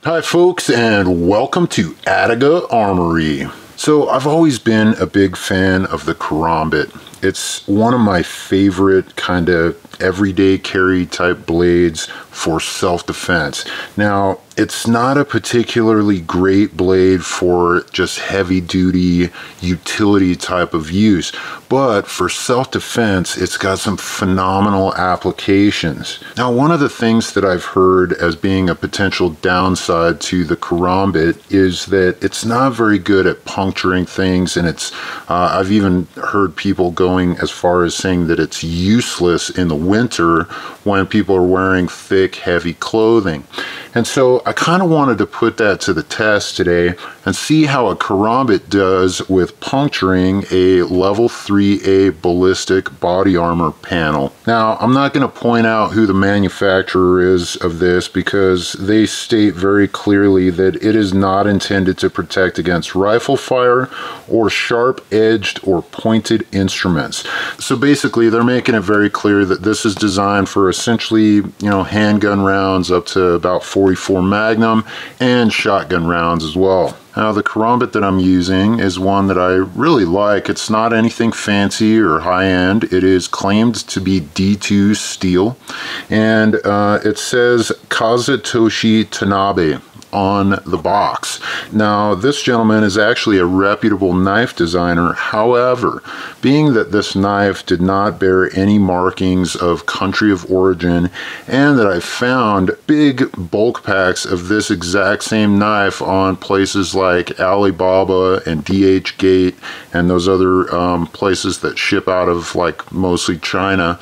Hi folks, and welcome to ATTRIBUTIONS Armory. So I've always been a big fan of the Karambit. It's one of my favorite kind of everyday carry type blades for self-defense. Now, it's not a particularly great blade for just heavy duty utility type of use, but for self-defense, it's got some phenomenal applications. Now, one of the things that I've heard as being a potential downside to the Karambit is that it's not very good at puncturing things, and I've even heard people going as far as saying that it's useless in the winter when people are wearing thick, heavy clothing. And so I kind of wanted to put that to the test today and see how a Karambit does with puncturing a Level IIIa Ballistic body armor panel. Now, I'm not going to point out who the manufacturer is of this because they state very clearly that it is not intended to protect against rifle fire or sharp-edged or pointed instruments. So basically, they're making it very clear that this is designed for essentially, handgun rounds up to about 44 Magnum and shotgun rounds as well. Now, the Karambit that I'm using is one that I really like. It's not anything fancy or high-end. It is claimed to be D2 steel, and it says Kazutoshi Tanabe on the box. Now, this gentleman is actually a reputable knife designer. However, being that this knife did not bear any markings of country of origin, and that I found big bulk packs of this exact same knife on places like Alibaba and DHgate and those other places that ship out of like mostly China,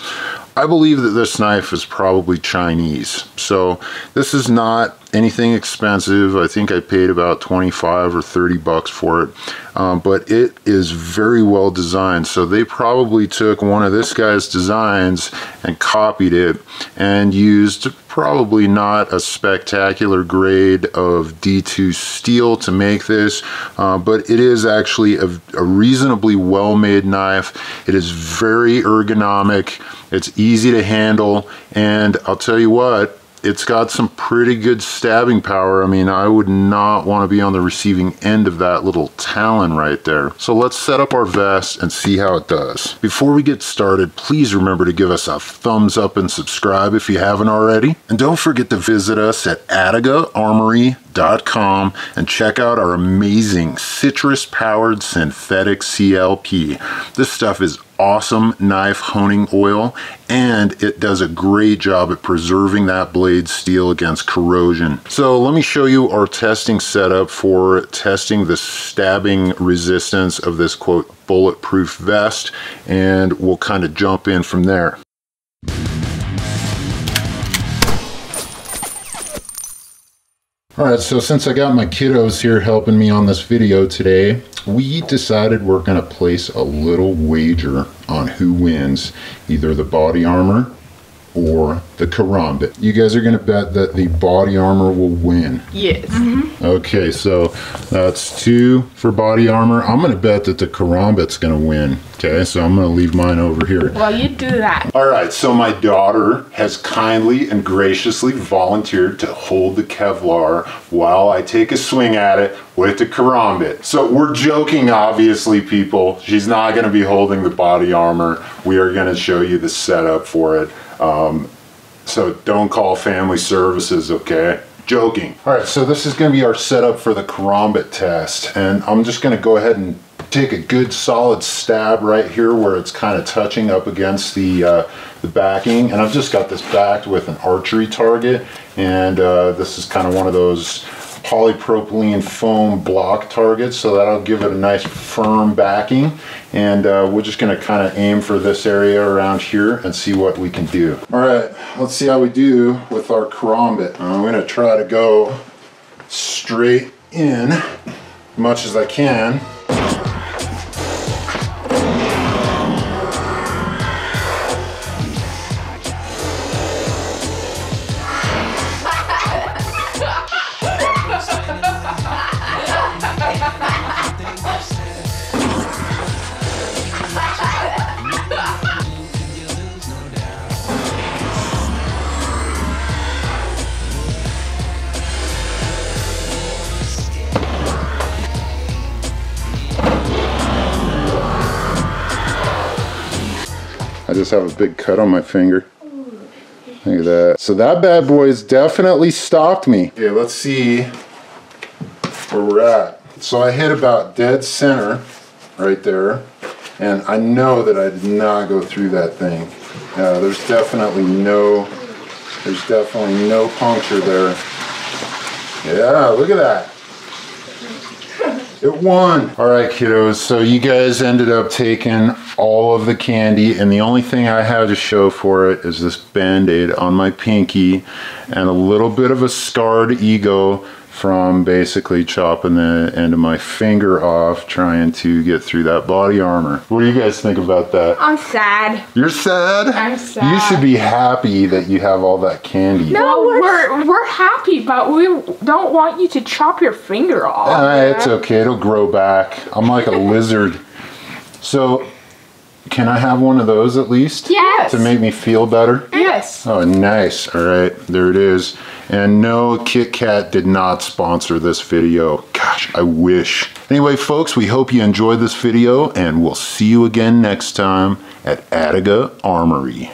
I believe that this knife is probably Chinese. So this is not anything expensive. I think I paid about 25 or 30 bucks for it, but it is very well designed. So they probably took one of this guy's designs and copied it and used probably not a spectacular grade of D2 steel to make this, but it is actually a reasonably well-made knife. It is very ergonomic. It's easy to handle, and I'll tell you what, it's got some pretty good stabbing power. I mean, I would not want to be on the receiving end of that little talon right there. So let's set up our vest and see how it does. Before we get started, please remember to give us a thumbs up and subscribe if you haven't already. And don't forget to visit us at ATTRIBUTIONS.com and check out our amazing citrus-powered synthetic CLP. This stuff is awesome knife honing oil, and it does a great job at preserving that blade steel against corrosion. So let me show you our testing setup for testing the stabbing resistance of this quote bulletproof vest, and we'll kind of jump in from there. Alright, so since I got my kiddos here helping me on this video today, we decided we're going to place a little wager on who wins, either the body armor or the Karambit. You guys are going to bet that the body armor will win. Yes. Okay, so that's 2 for body armor. I'm going to bet that the Karambit's going to win. Okay, so I'm going to leave mine over here. Well, you do that. All right, so my daughter has kindly and graciously volunteered to hold the Kevlar while I take a swing at it with the Karambit. So we're joking, obviously, people. She's not going to be holding the body armor. We are going to show you the setup for it. So don't call family services, okay? Joking. All right, so this is going to be our setup for the Karambit test, and I'm just going to go ahead and take a good solid stab right here where it's kind of touching up against the backing, and I've just got this backed with an archery target, and this is kind of one of those polypropylene foam block targets, so that'll give it a nice firm backing, and we're just going to kind of aim for this area around here and see what we can do. All right, let's see how we do with our Karambit. I'm going to try to go straight in as much as I can. just have a big cut on my finger. Look at that. So that bad boy's definitely stopped me. Okay, let's see where we're at. So I hit about dead center right there. And I know that I did not go through that thing. There's definitely no puncture there. Yeah, look at that. It won. All right, kiddos, so you guys ended up taking all of the candy, and the only thing I have to show for it is this Band-Aid on my pinky and a little bit of a scarred ego from basically chopping the end of my finger off trying to get through that body armor. What do you guys think about that? I'm sad. You're sad? I'm sad. You should be happy that you have all that candy. No, we're happy, but we don't want you to chop your finger off. It's okay, it'll grow back. I'm like a lizard. So, can I have one of those at least? Yes. To make me feel better? Yes. Oh, nice. All right, there it is. And no, Kit Kat did not sponsor this video. Gosh, I wish. Anyway, folks, we hope you enjoyed this video, and we'll see you again next time at ATTRIBUTIONS Armory.